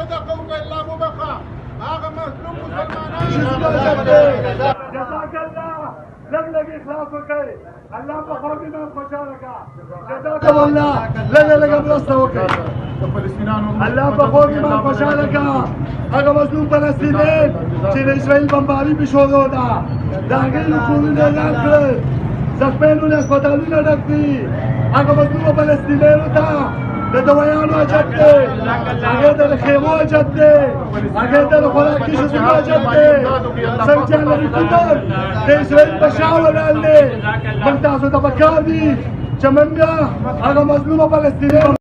صدقوك الا مبخا هذا مظلوم مسلمان. جزاك الله لګ اخلاص وکړي الله په خو دې نام خوشاله کا جزاک الله لګ مرسته وکړي الله په خو دې نام خوشاله کا هغه مظلوم فلسطینیان چې د اسرائیل بمباري په شروع ده دا هغه کورونه اعلان کړل زخمیانو له هسپتالونو ډک دي هغه مظلوم فلسطینیانو ته د دوایانو اجت دی هغې ته د خیمو اجت دی هغې ته د خوراکي شیزونو اجت دی څنګه چې الله حکومت د اسرائیل په شا ولاړ دی موږ تاسو ته پکار دي چې موږ هغه مظلومه فلسطینیان